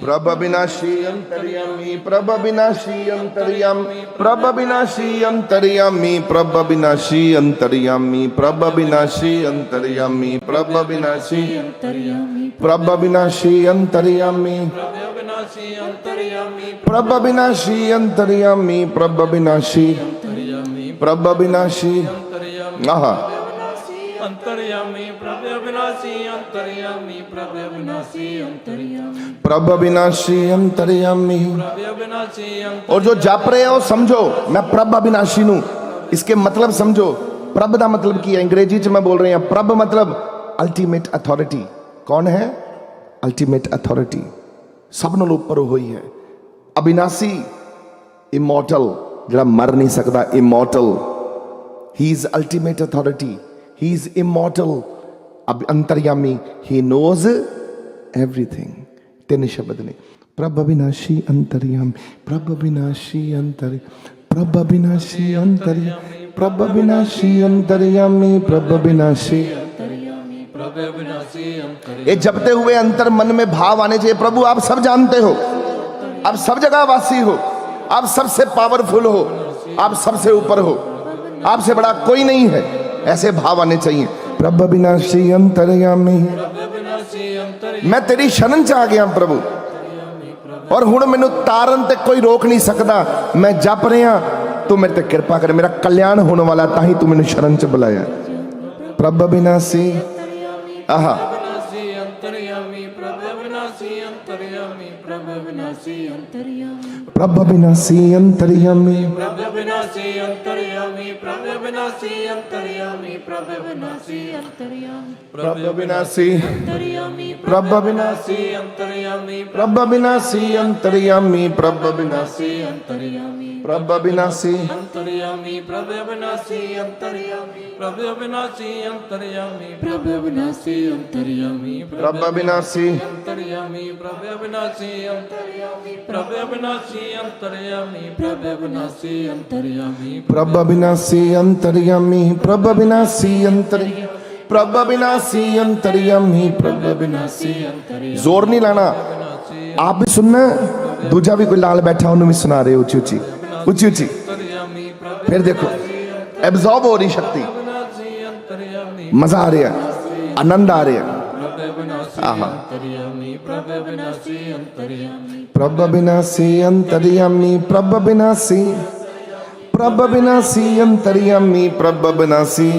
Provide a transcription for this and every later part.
प्रभ विनाशी अंतर्यामी प्रभ विनाशी अंतर्यामी प्रभ विनाशी अंतर्यामी प्रभ विनाशी अंतर्यामी प्रभ विनाशी अंतर्यामी प्रभ विनाशी प्रभ विनाशी अंतर्यामी प्रभ विनाशी अंतर्यामी प्रभ विनाशी प्रभ विनाशी आहा अंतर्यामी प्रभु विनाशी अंतर्यामी प्रभु विनाशी अंतर्यामी प्रभ विनाशी अंतर्यामी। प्रभु विनाशी और जो जाप रहे हो समझो मैं प्रभ अविनाशी हूं, इसके मतलब समझो। प्रभ का मतलब की है, अंग्रेजी च मैं बोल रही हूं। प्रभ मतलब अल्टीमेट अथॉरिटी। कौन है? अल्टीमेट अथॉरिटी, सब नाल उपर होई है। अविनाशी इमॉर्टल, जरा मर नहीं सकता, immortal. He is ultimate authority, he is immortal. अब अंतर्यामी, ही नोज एवरीथिंग। तीन शब्द ने, प्रभ विनाशी अंतर्यामी प्रभ विनाशी अंतर प्रभ विनाशी अंतर्यामी प्रभ विनाशी अंतर्यामी प्रभ विनाशी। प्रभु विनाशी अंतर्यामी। ये जपते हुए अंतर मन में भाव आने चाहिए, प्रभु आप सब जानते हो, आप सब जगह वासी हो, आप सबसे पावरफुल हो, आप सबसे ऊपर हो, आपसे बड़ा कोई नहीं है, ऐसे भाव आने चाहिए। प्रभ विनाशी अंतर्यामी, मैं तेरी शरण च आ गया प्रभु, और हुण मैनू तारन ते कोई रोक नहीं सकता। मैं जप रहा, तू मेरे ते कृपा कर, मेरा कल्याण होने वाला, ताही तू मैनू शरण च बुलाया। प्रभ विनाशी आहा अंतर्यामी प्रभु विनाशी अंतर्यामी प्रभु विनाशी अंतर्यामी प्रभ विनाशी अंतर्यामी प्रभु विनाशी अंतर्यामी प्रभु विनाशी अंतर्यामी प्रभु विनाशी अंतर्यामी प्रभ विनाशी अंतर्यामी प्रभ विनाशी अंतर्यामी प्रभ विनाशी अंतर्यामी प्रभ विनाशी अंतर्यामी प्रभ विनाशी अंतर्यामी प्रभु विनाशी अंतर्यामी प्रभु विनाशी अंतर्यामी प्रभु विनाशी अंतर्यामी प्रभ विनाशी अंतर्यामी प्रभु विनाशी अंतर्यामी प्रभु विनाशी अंतर्यामी प्रभु विनाशी अंतर्यामी प्रभ विनाशी अंतर्यामी प्रभ विनाशी अंतर्यामी प्रभ विनाशी अंतर्यामी प्रभ विनाशी। जोर नहीं लाना, आप भी सुनना, दूजा भी कोई लाल बैठा उन्हें भी सुना रहे ऊंची ऊंची ऊंची ऊंची। फिर देखो एब्जॉर्ब हो रही शक्ति, मजा आ रहा है, आनंद आ रहा है। आहा प्रभ विनाशी अंतर्यामी प्रभ विनाशी प्रभ विनाशी प्रभ विनाशी अंतर्यामी प्रभ विनाशी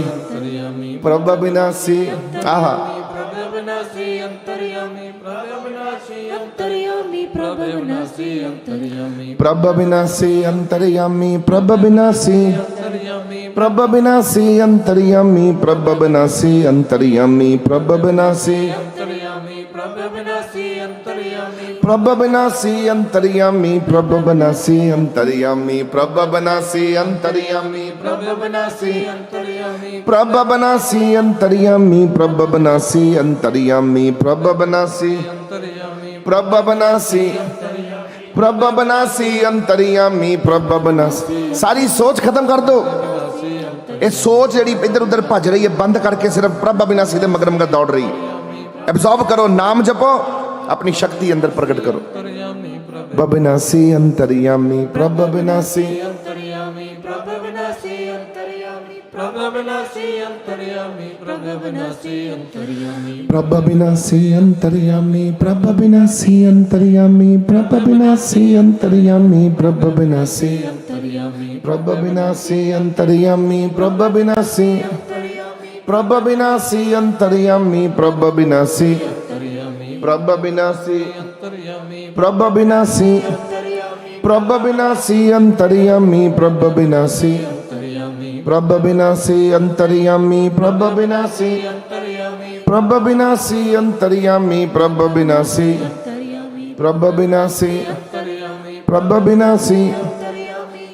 प्रभ विनाशी। आहा प्रभु विनाशी अंतर्यामी प्रभु विनाशी अंतर्यामी प्रभु विनाशी अंतर्यामी प्रभ विनाशी अंतर्यामी प्रभ विनाशी प्रभ विनाशी अंतर्यामी प्रभ विनाशी अंतर्यामी प्रभ विनाशी अंतर्यामी प्रभु विनाशी अंतर्यामी प्रभ विनाशी अंतर्यामी प्रभ विनाशी अंतर्यामी प्रभ विनाशी अंतर्यामी प्रभ विनाशी अंतर्यामी प्रभ विनाशी अंतर्यामी प्रभ विनाशी अंतर्यामी प्रभ विनाशी अंतर्यामी प्रभ विनाशी प्रभ विनाशी अंतर्यामी प्रभ विनाशी। सारी सोच खत्म कर दो, ये सोच जी इधर उधर भज रही है, बंद करके सिर्फ प्रभ विनाशी के मगर मगर दौड़ रही है। एब्जॉर्ब करो, नाम जपो, अपनी शक्ति अंदर प्रकट करो। अंतर्यामी प्रभ विनाशी अंतर्यामी प्रभ विनाशी अंतर्यामी प्रभु विनाशी अंतर्यामी प्रभु विनाशी अंतर्यामी प्रभु विनाशी अंतर्यामी प्रभ विनाशी अंतर्यामी प्रभ विनाशी अंतर्यामी प्रभ विनाशी अंतर्यामी प्रभ विनाशी अंतर्यामी प्रभ विनाशी अंतर्यामी प्रभ विनाशी प्रभ विनाशी अंतर्यामी प्रभ विनाशी प्रभ विनाशी अंतर्यामी प्रभ विनाशी प्रभ विनाशी अंतर्यामी प्रभ विनाशी अंतर्यामी प्रभ विनाशी अंतर्यामी प्रभ विनाशी अंतर्यामी प्रभ विनाशी अंतर्यामी प्रभ विनाशी प्रभ विनाशी अंतर्यामी प्रभ विनाशी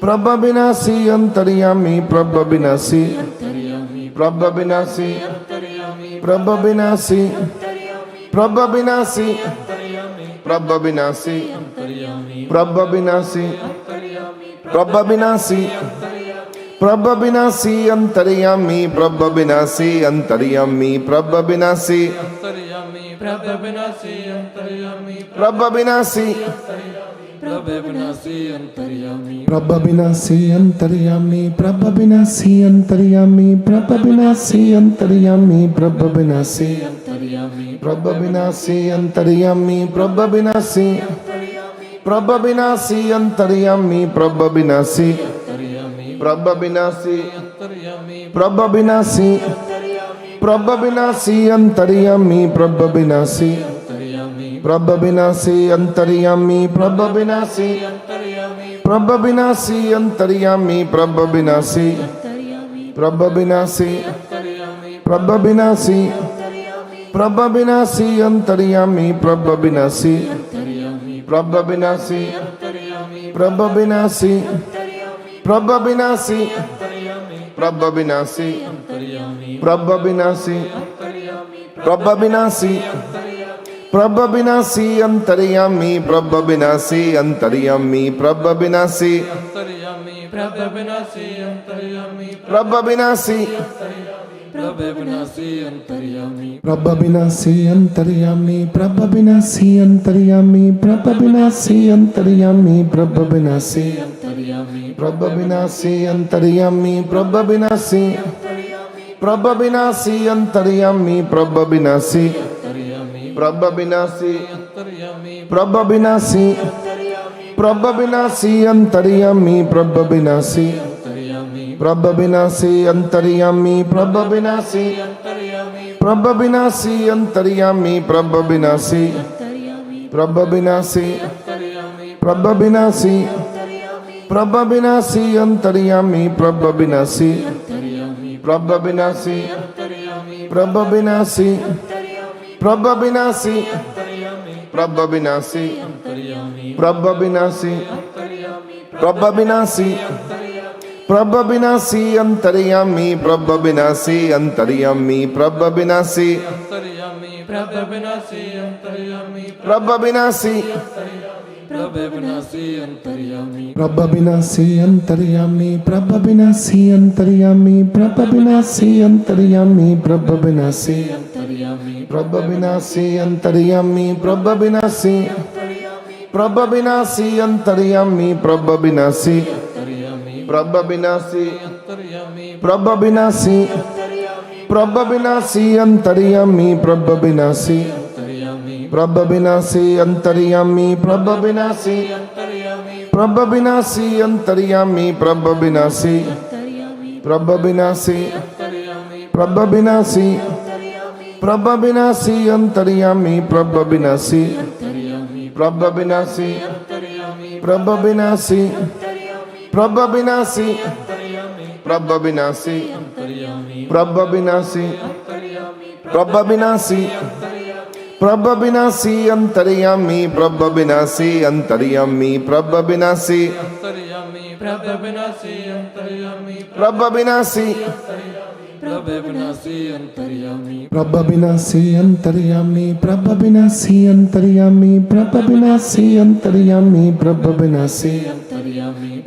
प्रभ विनाशी अंतर्यामी प्रभ विनाशी प्रभ विनाशी प्रभ विनाशी प्रभ विनाशी प्रभ विनाशी प्रभ विनाशी प्रभ विनाशी प्रभ विनाशी अंतर्यामी प्रभ विनाशी अंतर्यामी प्रभ विनाशी अंतर्यामी प्रभ विनाशी अंतर्यामी प्रभ विनाशी प्रभ विनाशी अंतर्यामी प्रभ विनाशी अंतर्यामी प्रभ विनाशी अंतर्यामी प्रभ विनाशी अंतर्यामी प्रभ विनाशी अंतर्यामी प्रभ विनाशी अंतर्यामी प्रभ विनाशी प्रभ विनाशी अंतर्यामी प्रभ विनाशी अंतर्यामी प्रभ विनाशी अंतर्यामी प्रभ विनाशी प्रभ विनाशी अंतर्यामी प्रभ विनाशी अंतर्यामी प्रभ विनाशी अंतर्यामी प्रभ विनाशी अंतर्यामी प्रभ विनाशी अंतर्यामी प्रभ विनाशी प्रभ विनाशी अंतर्यामी प्रभ विनाशी प्रभ विनाशी अंतर्यामी प्रभ विनाशी अंतर्यामी प्रभ विनाशी अंतर्यामी प्रभ विनाशी प्रभ विनाशी अंतर्यामी प्रभ विनाशी अंतर्यामी प्रभ विनाशी अंतर्यामी प्रभ विनाशी प्रभ विनाशी अंतर्यामी प्रभ विनाशी अंतर्यामी प्रभ विनाशी अंतर्यामी प्रभ विनाशी अंतर्यामी प्रभ विनाशी प्रभ विनाशी अंतर्यामी प्रभ विनाशी अंतर्यामी प्रभ विनाशी अंतर्यामी प्रभ विनाशी अंतर्यामी प्रभ विनाशी अंतर्यामी प्रभ विनाशी अंतर्यामी प्रभ विनाशी प्रभ विनाशी अंतर्यामी प्रभ विनाशी अंतर्यामी प्रभ विनाशी अंतर्यामी प्रभ विनाशी प्रभ विनाशी अंतर्यामी प्रभ विनाशी अंतर्यामी प्रभ विनाशी अंतर्यामी प्रभ विनाशी अंतर्यामी प्रभ विनाशी अंतर्यामी प्रभ विनाशी प्रभ विनाशी अंतर्यामी प्रभ विनाशी प्रभ विनाशी अंतर्यामी प्रभ विनाशी अंतर्यामी प्रभ विनाशी अंतर्यामी प्रभ विनाशी प्रभ विनाशी अंतर्यामी प्रभ विनाशी अंतर्यामी प्रभ विनाशी अंतर्यामी प्रभ विनाशी प्रभ विनाशी अंतर्यामी प्रभ विनाशी अंतर्यामी प्रभ विनाशी अंतर्यामी प्रभ विनाशी अंतर्यामी प्रभ विनाशी प्रभ विनाशी अंतर्यामी प्रभ विनाशी अंतर्यामी प्रभ विनाशी अंतर्यामी प्रभ विनाशी अंतर्यामी प्रभ विनाशी अंतर्यामी प्रभ विनाशी अंतर्यामी प्रभ विनाशी प्रभ विनाशी अंतर्यामी प्रभ विनाशी अंतर्यामी प्रभ विनाशी अंतर्यामी प्रभ विनाशी प्रभ विनाशी अंतर्यामी प्रभ विनाशी अंतर्यामी प्रभ विनाशी अंतर्यामी प्रभ विनाशी अंतर्यामी प्रभ विनाशी अंतर्यामी प्रभ विनाशी प्रभ विनाशी अंतर्यामी प्रभ विनाशी प्रभ विनाशी अंतर्यामी प्रभ विनाशी अंतर्यामी प्रभ विनाशी अंतर्यामी प्रभ विनाशी प्रभ विनाशी अंतर्यामी प्रभ विनाशी अंतर्यामी प्रभ विनाशी अंतर्यामी प्रभ विनाशी प्रभ विनाशी अंतर्यामी प्रभ विनाशी अंतर्यामी प्रभ विनाशी अंतर्यामी प्रभ विनाशी अंतर्यामी प्रभ विनाशी प्रभ विनाशी अंतर्यामी प्रभ विनाशी अंतर्यामी प्रभ विनाशी अंतर्यामी प्रभ विनाशी अंतर्यामी प्रभ विनाशी अंतर्यामी प्रभ विनाशी अंतर्यामी प्रभ विनाशी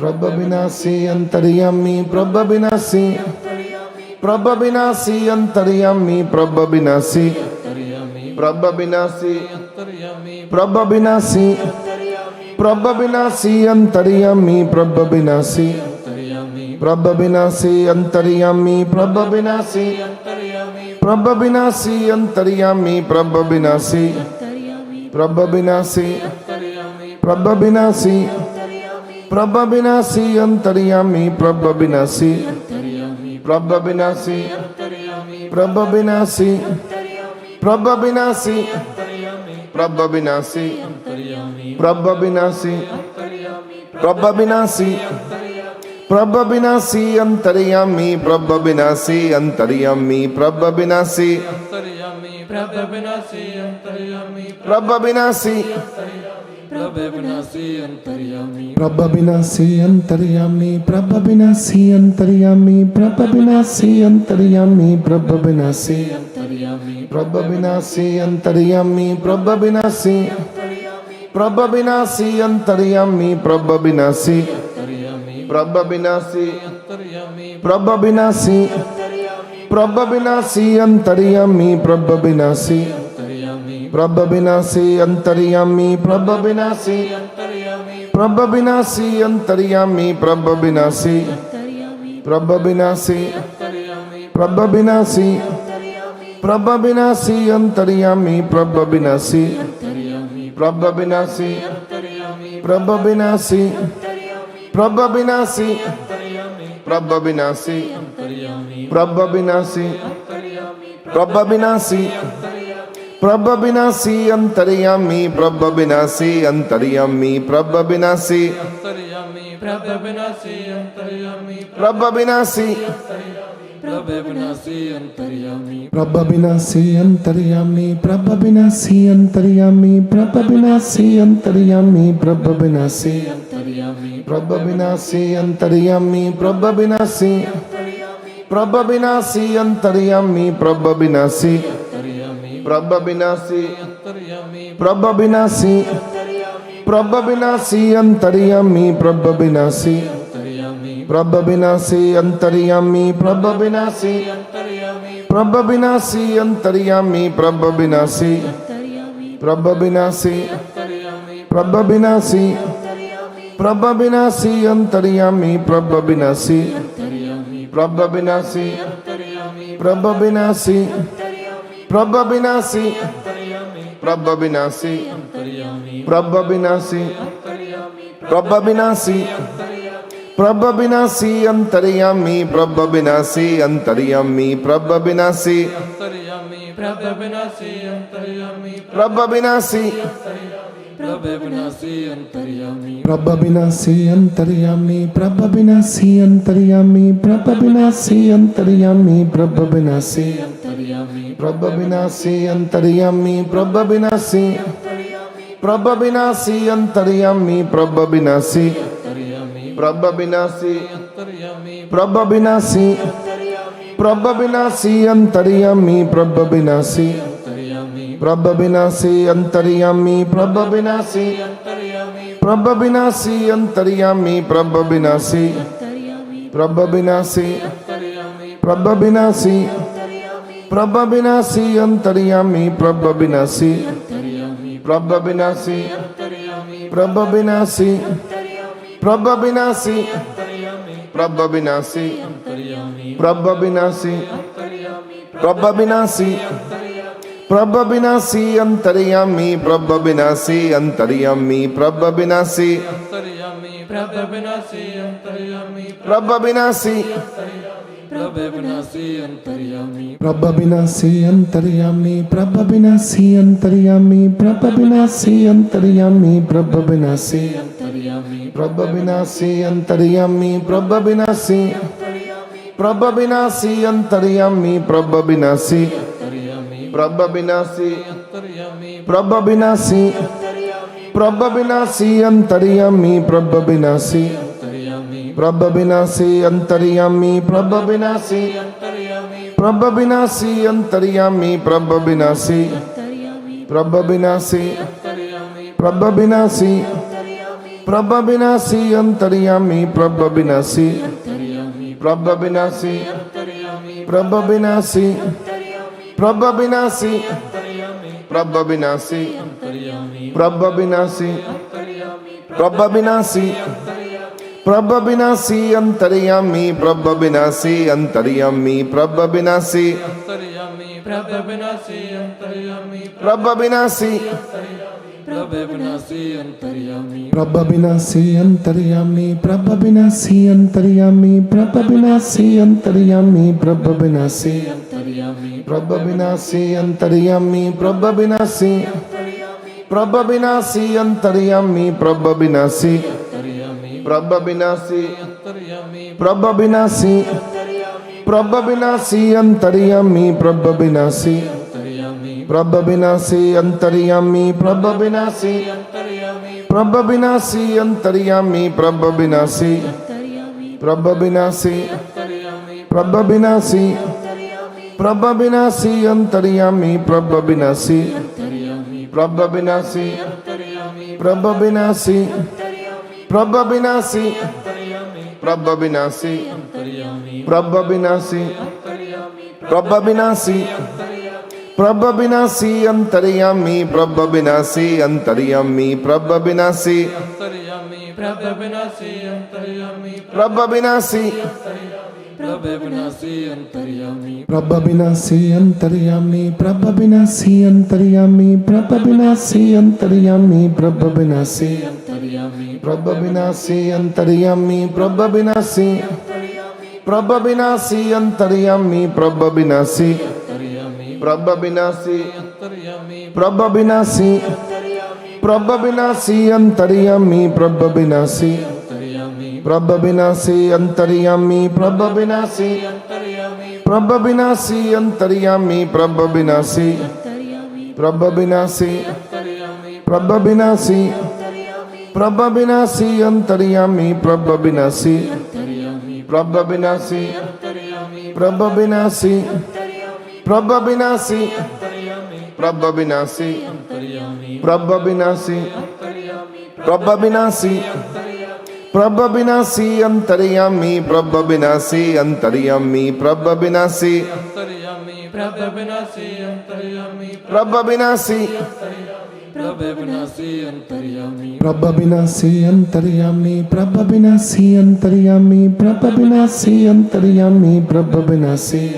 प्रभ विनाशी अंतर्यामी प्रभ विनाशी अंतर्यामी प्रभ विनाशी अंतर्यामी प्रभ विनाशी प्रभ विनाशी अंतर्यामी प्रभ विनाशी अंतर्यामी प्रभ विनाशी अंतर्यामी प्रभ विनाशी अंतर्यामी प्रभ विनाशी अंतर्यामी प्रभ विनाशी प्रभ विनाशी अंतर्यामी प्रभ विनाशी प्रभ विनाशी अंतर्यामी प्रभ विनाशी अंतर्यामी प्रभ विनाशी अंतर्यामी प्रभ विनाशी प्रभ विनाशी अंतर्यामी प्रभ विनाशी अंतर्यामी प्रभ विनाशी अंतर्यामी प्रभ विनाशी प्रभ विनाशी अंतर्यामी प्रभ विनाशी अंतर्यामी प्रभ विनाशी अंतर्यामी प्रभ विनाशी अंतर्यामी प्रभ विनाशी प्रभ विनाशी अंतर्यामी प्रभ विनाशी अंतर्यामी प्रभ विनाशी अंतर्यामी प्रभ विनाशी अंतर्यामी प्रभ विनाशी अंतर्यामी प्रभ विनाशी अंतर्यामी प्रभ विनाशी प्रभ विनाशी अंतर्यामी प्रभ विनाशी अंतर्यामी प्रभ विनाशी अंतर्यामी प्रभ विनाशी प्रभ विनाशी अंतर्यामी प्रभ विनाशी अंतर्यामी प्रभ विनाशी अंतर्यामी प्रभ विनाशी अंतर्यामी प्रभ विनाशी अंतर्यामी प्रभ विनाशी प्रभ विनाशी अंतर्यामी प्रभ विनाशी प्रभ विनाशी अंतर्यामी प्रभ विनाशी अंतर्यामी प्रभ विनाशी अंतर्यामी प्रभ विनाशी प्रभ विनाशी अंतर्यामी प्रभ विनाशी अंतर्यामी प्रभ विनाशी अंतर्यामी प्रभ विनाशी प्रभ विनाशी अंतर्यामी प्रभ विनाशी अंतर्यामी प्रभ विनाशी अंतर्यामी प्रभ विनाशी अंतर्यामी प्रभ विनाशी प्रभ विनाशी अंतर्यामी प्रभ विनाशी अंतर्यामी प्रभ विनाशी अंतर्यामी प्रभ विनाशी अंतर्यामी प्रभ विनाशी अंतर्यामी प्रभ विनाशी अंतर्यामी प्रभ विनाशी प्रभ विनाशी अंतर्यामी प्रभ विनाशी अंतर्यामी प्रभ विनाशी अंतर्यामी प्रभ विनाशी प्रभ विनाशी अंतर्यामी प्रभ विनाशी अंतर्यामी प्रभ विनाशी अंतर्यामी प्रभ विनाशी अंतर्यामी प्रभ विनाशी अंतर्यामी प्रभ विनाशी प्रभ विनाशी अंतर्यामी प्रभ विनाशी प्रभ विनाशी अंतर्यामी प्रभ विनाशी अंतर्यामी प्रभ विनाशी अंतर्यामी प्रभ विनाशी प्रभ विनाशी अंतर्यामी प्रभ विनाशी अंतर्यामी प्रभ विनाशी अंतर्यामी प्रभ विनाशी प्रभ विनाशी अंतर्यामी प्रभ विनाशी अंतर्यामी प्रभ विनाशी अंतर्यामी प्रभ विनाशी अंतर्यामी प्रभ विनाशी प्रभ विनाशी अंतर्यामी प्रभ विनाशी अंतर्यामी प्रभ विनाशी अंतर्यामी प्रभ विनाशी अंतर्यामी प्रभ विनाशी अंतर्यामी प्रभ विनाशी अंतर्यामी प्रभ विनाशी प्रभ विनाशी अंतर्यामी प्रभ विनाशी अंतर्यामी प्रभ विनाशी अंतर्यामी प्रभ विनाशी प्रभ विनाशी अंतर्यामी प्रभ विनाशी अंतर्यामी प्रभ विनाशी अंतर्यामी प्रभ विनाशी अंतर्यामी प्रभ विनाशी अंतर्यामी प्रभ विनाशी प्रभ विनाशी अंतर्यामी प्रभ विनाशी प्रभ विनाशी अंतर्यामी प्रभ विनाशी अंतर्यामी प्रभ विनाशी अंतर्यामी प्रभ विनाशी प्रभ विनाशी अंतर्यामी प्रभ विनाशी अंतर्यामी प्रभ विनाशी अंतर्यामी प्रभ विनाशी प्रभ विनाशी अंतर्यामी प्रभ विनाशी अंतर्यामी प्रभ विनाशी अंतर्यामी प्रभ विनाशी अंतर्यामी प्रभ विनाशी प्रभ विनाशी अंतर्यामी प्रभ विनाशी अंतर्यामी प्रभ विनाशी अंतर्यामी प्रभ विनाशी अंतर्यामी प्रभ विनाशी अंतर्यामी प्रभ विनाशी अंतर्यामी प्रभ विनाशी प्रभ विनाशी अंतर्यामी प्रभ विनाशी अंतर्यामी प्रभ विनाशी अंतर्यामी प्रभ विनाशी प्रभ विनाशी अंतर्यामी प्रभ विनाशी अंतर्यामी प्रभ विनाशी अंतर्यामी प्रभ विनाशी अंतर्यामी प्रभ विनाशी अंतर्यामी प्रभ विनाशी प्रभ विनाशी अंतर्यामी प्रभ विनाशी प्रभ विनाशी अंतर्यामी प्रभ विनाशी अंतर्यामी प्रभ विनाशी अंतर्यामी प्रभ विनाशी प्रभ विनाशी अंतर्यामी प्रभ विनाशी अंतर्यामी प्रभ विनाशी अंतर्यामी प्रभ विनाशी प्रभ विनाशी अंतर्यामी प्रभ विनाशी अंतर्यामी प्रभ विनाशी अंतर्यामी प्रभ विनाशी अंतर्यामी प्रभ विनाशी प्रभ विनाशी अंतर्यामी प्रभ विनाशी अंतर्यामी प्रभ विनाशी अंतर्यामी प्रभ विनाशी अंतर्यामी प्रभ विनाशी अंतर्यामी प्रभ विनाशी अंतर्यामी प्रभ विनाशी प्रभ विनाशी अंतर्यामी प्रभ विनाशी अंतर्यामी प्रभ विनाशी अंतर्यामी प्रभ विनाशी प्रभ विनाशी अंतर्यामी प्रभ विनाशी अंतर्यामी प्रभ विनाशी अंतर्यामी प्रभ विनाशी अंतर्यामी प्रभ विनाशी अंतर्यामी प्रभ विनाशी प्रभ विनाशी अंतर्यामी प्रभ विनाशी प्रभ विनाशी अंतर्यामी प्रभ विनाशी अंतर्यामी प्रभ विनाशी अंतर्यामी प्रभ विनाशी प्रभ विनाशी अंतर्यामी प्रभ विनाशी अंतर्यामी प्रभ विनाशी अंतर्यामी प्रभ विनाशी प्रभ विनाशी अंतर्यामी प्रभ विनाशी अंतर्यामी प्रभ विनाशी अंतर्यामी प्रभ विनाशी अंतर्यामी प्रभ विनाशी प्रभ विनाशी अंतर्यामी प्रभ विनाशी अंतर्यामी प्रभ विनाशी अंतर्यामी प्रभ विनाशी अंतर्यामी प्रभ विनाशी अंतर्यामी प्रभ विनाशी अंतर्यामी प्रभ विनाशी प्रभ विनाशी अंतर्यामी प्रभ विनाशी अंतर्यामी प्रभ विनाशी अंतर्यामी प्रभ विनाशी प्रभ विनाशी अंतर्यामी प्रभ विनाशी अंतर्यामी प्रभ विनाशी अंतर्यामी प्रभ विनाशी अंतर्यामी प्रभ विनाशी अंतर्यामी प्रभ विनाशी प्रभ विनाशी अंतर्यामी प्रभ विनाशी प्रभ विनाशी अंतर्यामी प्रभ विनाशी अंतर्यामी प्रभ विनाशी अंतर्यामी प्रभ विनाशी प्रभ विनाशी अंतर्यामी प्रभ विनाशी अंतर्यामी प्रभ विनाशी अंतर्यामी प्रभ विनाशी प्रभ विनाशी अंतर्यामी प्रभ विनाशी अंतर्यामी प्रभ विनाशी अंतर्यामी प्रभ विनाशी अंतर्यामी प्रभ विनाशी प्रभ विनाशी अंतर्यामी प्रभ विनाशी अंतर्यामी प्रभ विनाशी अंतर्यामी प्रभ विनाशी अंतर्यामी प्रभ विनाशी अंतर्यामी प्रभ विनाशी अंतर्यामी प्रभ विनाशी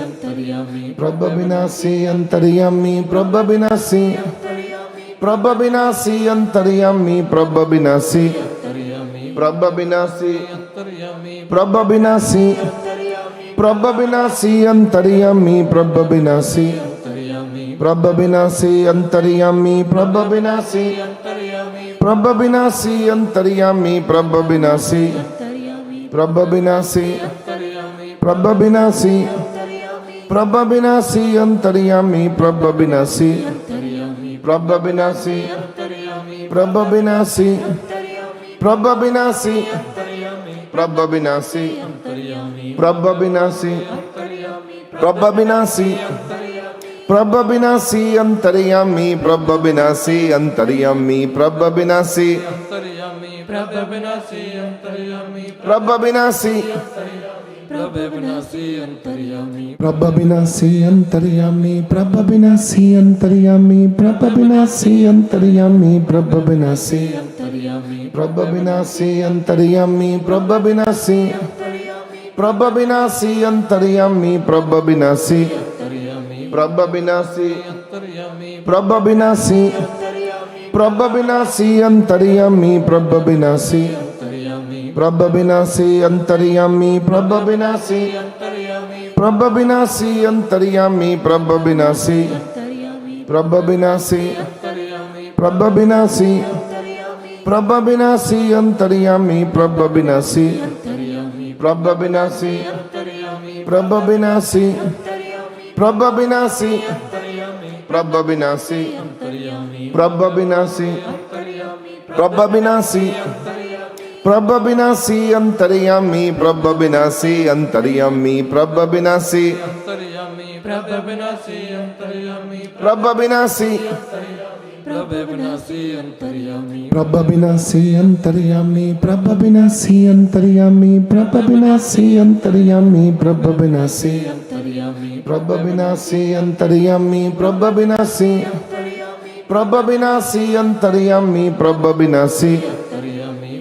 प्रभ विनाशी अंतर्यामी प्रभ विनाशी अंतर्यामी प्रभ विनाशी अंतर्यामी प्रभ विनाशी प्रभ विनाशी अंतर्यामी प्रभ विनाशी अंतर्यामी प्रभ विनाशी अंतर्यामी प्रभ विनाशी अंतर्यामी प्रभ विनाशी अंतर्यामी प्रभ विनाशी प्रभ विनाशी अंतर्यामी प्रभ विनाशी प्रभ विनाशी अंतर्यामी प्रभ विनाशी अंतर्यामी प्रभ विनाशी अंतर्यामी प्रभ विनाशी प्रभ विनाशी अंतर्यामी प्रभ विनाशी अंतर्यामी प्रभ विनाशी अंतर्यामी प्रभ विनाशी प्रभ विनाशी अंतर्यामी प्रभ विनाशी अंतर्यामी प्रभ विनाशी अंतर्यामी प्रभ विनाशी अंतर्यामी प्रभ विनाशी प्रभ विनाशी अंतर्यामी प्रभ विनाशी अंतर्यामी प्रभ विनाशी अंतर्यामी प्रभ विनाशी अंतर्यामी प्रभ विनाशी अंतर्यामी प्रभ विनाशी अंतर्यामी प्रभ विनाशी प्रभ विनाशी अंतर्यामी प्रभ विनाशी अंतर्यामी प्रभ विनाशी अंतर्यामी प्रभ विनाशी प्रभ विनाशी अंतर्यामी प्रभ विनाशी अंतर्यामी प्रभ विनाशी अंतर्यामी प्रभ विनाशी अंतर्यामी प्रभ विनाशी अंतर्यामी प्रभ विनाशी प्रभ विनाशी अंतर्यामी प्रभ विनाशी प्रभ विनाशी अंतर्यामी प्रभ विनाशी अंतर्यामी प्रभ विनाशी अंतर्यामी प्रभ विनाशी प्रभ विनाशी अंतर्यामी प्रभ विनाशी अंतर्यामी प्रभ विनाशी अंतर्यामी प्रभ विनाशी प्रभ विनाशी अंतर्यामी प्रभ विनाशी अंतर्यामी प्रभ विनाशी अंतर्यामी प्रभ विनाशी अंतर्यामी प्रभ विनाशी प्रभ विनाशी अंतर्यामी प्रभ विनाशी अंतर्यामी प्रभ विनाशी अंतर्यामी प्रभ विनाशी अंतर्यामी प्रभ विनाशी अंतर्यामी प्रभ विनाशी अंतर्यामी प्रभ विनाशी प्रभ विनाशी अंतर्यामी प्रभ विनाशी अंतर्यामी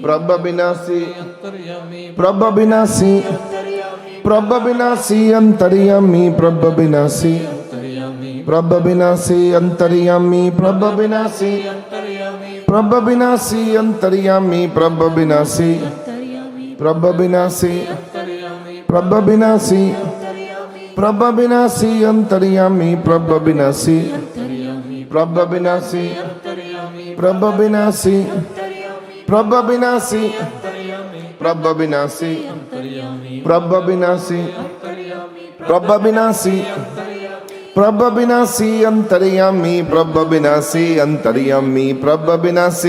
प्रभ विनाशी अंतर्यामी प्रभ विनाशी प्रभ विनाशी अंतर्यामी प्रभ विनाशी अंतर्यामी प्रभ विनाशी अंतर्यामी प्रभ विनाशी अंतर्यामी प्रभ विनाशी अंतर्यामी प्रभ विनाशी प्रभ विनाशी अंतर्यामी प्रभ विनाशी प्रभ विनाशी अंतर्यामी प्रभ विनाशी अंतर्यामी प्रभ विनाशी अंतर्यामी प्रभ विनाशी प्रभ विनाशी अंतर्यामी प्रभ विनाशी अंतर्यामी प्रभ विनाशी अंतर्यामी प्रभ विनाशी प्रभ विनाशी अंतर्यामी प्रभ विनाशी अंतर्यामी प्रभ विनाशी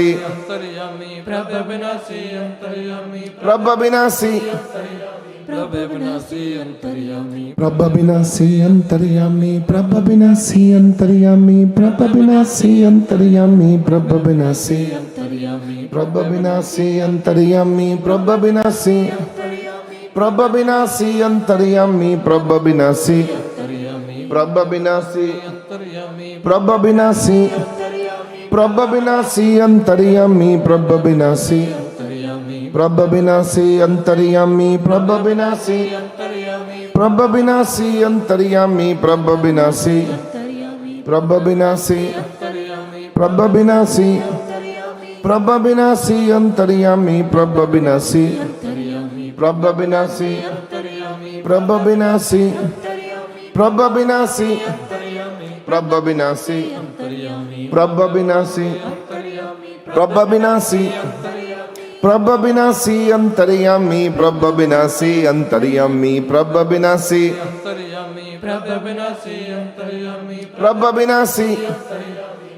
अंतर्यामी प्रभ विनाशी अंतर्यामी प्रभ विनाशी प्रभ विनाशी अंतर्यामी प्रभ विनाशी अंतर्यामी प्रभ विनाशी अंतर्यामी प्रभ विनाशी अंतर्यामी प्रभ विनाशी अंतर्यामी प्रभ विनाशी अंतर्यामी प्रभ विनाशी प्रभ विनाशी अंतर्यामी प्रभ विनाशी अंतर्यामी प्रभ विनाशी अंतर्यामी अंतर्यामी प्रभ विनाशी प्रभ विनाशी अंतर्यामी प्रभ विनाशी अंतर्यामी प्रभ विनाशी अंतर्यामी प्रभ विनाशी अंतर्यामी प्रभ विनाशी अंतर्यामी प्रभ विनाशी प्रभ विनाशी अंतर्यामी प्रभ विनाशी प्रभ विनाशी अंतर्यामी प्रभ विनाशी अंतर्यामी प्रभ विनाशी अंतर्यामी प्रभ विनाशी प्रभ विनाशी अंतर्यामी प्रभ विनाशी अंतर्यामी प्रभ विनाशी अंतर्यामी प्रभ विनाशी प्रभ विनाशी अंतर्यामी प्रभ विनाशी अंतर्यामी प्रभ विनाशी अंतर्यामी प्रभ विनाशी अंतर्यामी प्रभ विनाशी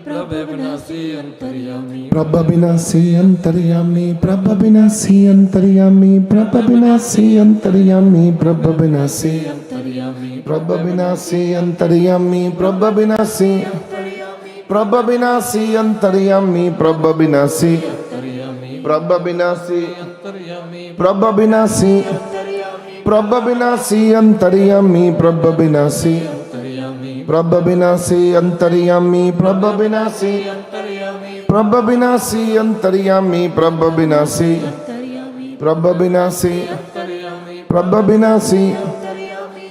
प्रभ विनाशी अंतर्यामी प्रभ विनाशी अंतर्यामी प्रभ विनाशी अंतर्यामी प्रभ विनाशी अंतर्यामी प्रभ विनाशी अंतर्यामी प्रभ विनाशी अंतर्यामी प्रभ विनाशी प्रभ विनाशी अंतर्यामी प्रभ विनाशी अंतर्यामी प्रभ विनाशी अंतर्यामी प्रभ विनाशी प्रभ विनाशी अंतर्यामी प्रभ विनाशी अंतर्यामी प्रभ विनाशी अंतर्यामी प्रभ विनाशी अंतर्यामी प्रभ विनाशी अंतर्यामी प्रभ विनाशी प्रभ विनाशी अंतर्यामी प्रभ विनाशी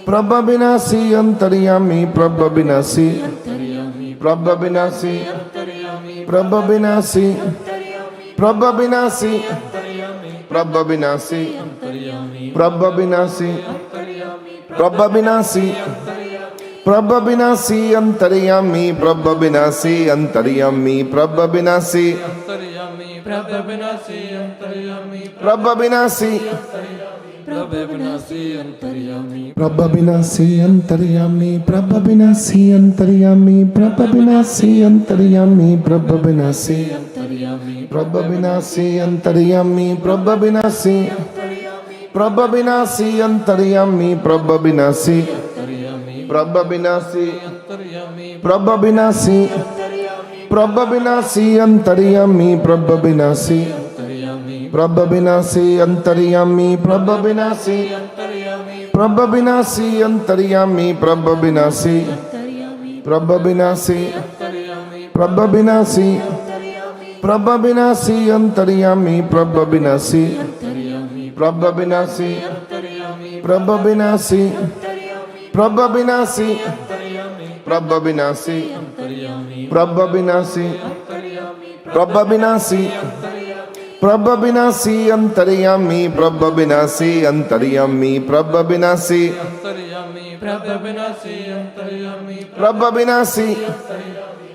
प्रभ विनाशी अंतर्यामी प्रभ विनाशी अंतर्यामी प्रभ विनाशी अंतर्यामी प्रभ विनाशी प्रभ विनाशी अंतर्यामी प्रभ विनाशी अंतर्यामी प्रभ विनाशी अंतर्यामी प्रभ विनाशी प्रभ विनाशी अंतर्यामी प्रभ विनाशी अंतर्यामी प्रभ विनाशी अंतर्यामी प्रभ विनाशी अंतर्यामी प्रभ विनाशी प्रभ विनाशी अंतर्यामी प्रभ विनाशी अंतर्यामी प्रभ विनाशी अंतर्यामी प्रभ विनाशी अंतर्यामी प्रभ विनाशी अंतर्यामी प्रभ विनाशी अंतर्यामी प्रभ विनाशी प्रभ विनाशी अंतर्यामी प्रभ विनाशी अंतर्यामी प्रभ विनाशी अंतर्यामी प्रभ विनाशी प्रभ विनाशी अंतर्यामी प्रभ विनाशी अंतर्यामी प्रभ विनाशी अंतर्यामी प्रभ विनाशी अंतर्यामी प्रभ विनाशी अंतर्यामी प्रभ विनाशी प्रभ विनाशी अंतर्यामी प्रभ विनाशी प्रभ विनाशी अंतर्यामी प्रभ विनाशी अंतर्यामी प्रभ विनाशी अंतर्यामी प्रभ विनाशी प्रभ विनाशी अंतर्यामी प्रभ विनाशी अंतर्यामी प्रभ विनाशी अंतर्यामी प्रभ विनाशी प्रभ विनाशी अंतर्यामी प्रभ विनाशी अंतर्यामी प्रभ विनाशी अंतर्यामी प्रभ विनाशी अंतर्यामी प्रभ विनाशी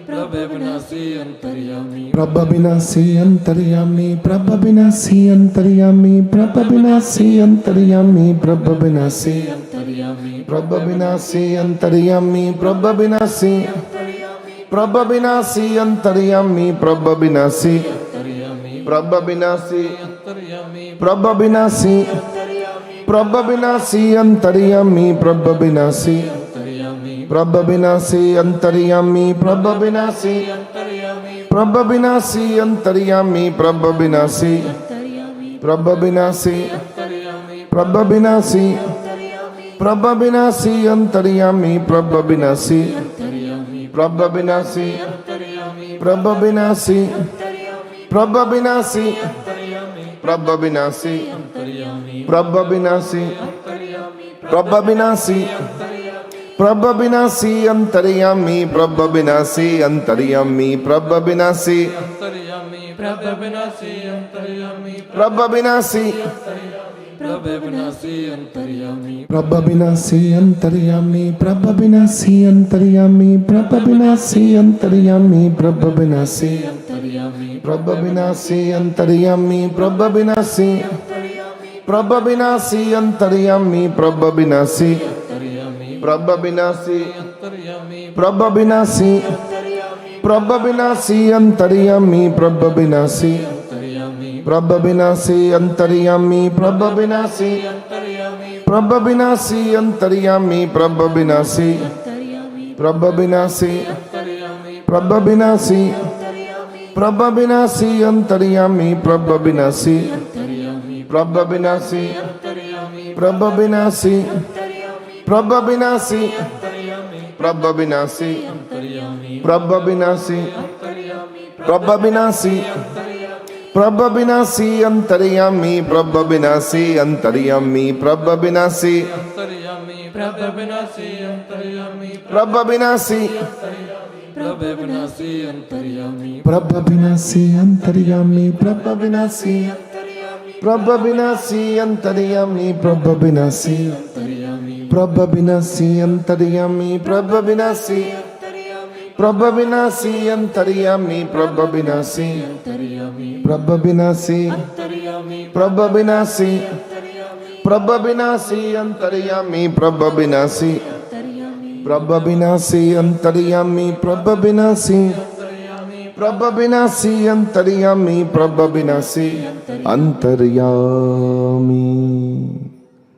प्रभ विनाशी अंतर्यामी प्रभ विनाशी अंतर्यामी प्रभ विनाशी अंतर्यामी प्रभ विनाशी अंतर्यामी प्रभ विनाशी अंतर्यामी प्रभ विनाशी अंतर्यामी प्रभ विनाशी प्रभ विनाशी अंतर्यामी प्रभ विनाशी अंतर्यामी प्रभ विनाशी अंतर्यामी प्रभ विनाशी प्रभ विनाशी अंतर्यामी प्रभ विनाशी अंतर्यामी प्रभ विनाशी अंतर्यामी प्रभ विनाशी अंतर्यामी प्रभ विनाशी अंतर्यामी प्रभ विनाशी प्रभ विनाशी अंतर्यामी प्रभ विनाशी प्रभ विनाशी अंतर्यामी प्रभ विनाशी अंतर्यामी प्रभ विनाशी अंतर्यामी प्रभ विनाशी प्रभ विनाशी अंतर्यामी प्रभ विनाशी अंतर्यामी प्रभ विनाशी अंतर्यामी प्रभ विनाशी प्रभ विनाशी अंतर्यामी प्रभ विनाशी अंतर्यामी प्रभ विनाशी अंतर्यामी प्रभ विनाशी अंतर्यामी प्रभ विनाशी प्रभ विनाशी अंतर्यामी प्रभ विनाशी अंतर्यामी प्रभ विनाशी अंतर्यामी प्रभ विनाशी अंतर्यामी प्रभ विनाशी अंतर्यामी प्रभ विनाशी अंतर्यामी प्रभ विनाशी प्रभ विनाशी अंतर्यामी प्रभ विनाशी अंतर्यामी प्रभ विनाशी अंतर्यामी प्रभ विनाशी प्रभ विनाशी अंतर्यामी प्रभ विनाशी अंतर्यामी प्रभ विनाशी अंतर्यामी प्रभ विनाशी अंतर्यामी प्रभ विनाशी अंतर्यामी प्रभ विनाशी प्रभ विनाशी अंतर्यामी प्रभ विनाशी प्रभ विनाशी अंतर्यामी प्रभ विनाशी अंतर्यामी प्रभ विनाशी अंतर्यामी प्रभ विनाशी प्रभ विनाशी अंतर्यामी प्रभ विनाशी अंतर्यामी प्रभ विनाशी अंतर्यामी प्रभ विनाशी प्रभ विनाशी अंतर्यामी प्रभ विनाशी अंतर्यामी प्रभ विनाशी अंतर्यामी प्रभ विनाशी अंतर्यामी प्रभ विनाशी प्रभ विनाशी अंतर्यामी प्रभ विनाशी अंतर्यामी प्रभ विनाशी प्रभ विनाशी अंतर्यामी प्रभ विनाशी अंतर्यामी प्रभ विनाशी अंतर्यामी प्रभ विनाशी प्रभ विनाशी अंतर्यामी प्रभ विनाशी अंतर्यामी प्रभ विनाशी अंतर्यामी प्रभ विनाशी प्रभ विनाशी अंतर्यामी प्रभ विनाशी प्रभ विनाशी अंतर्यामी प्रभ विनाशी प्रभ विनाशी अंतर्यामी प्रभ विनाशी अंतर्यामी।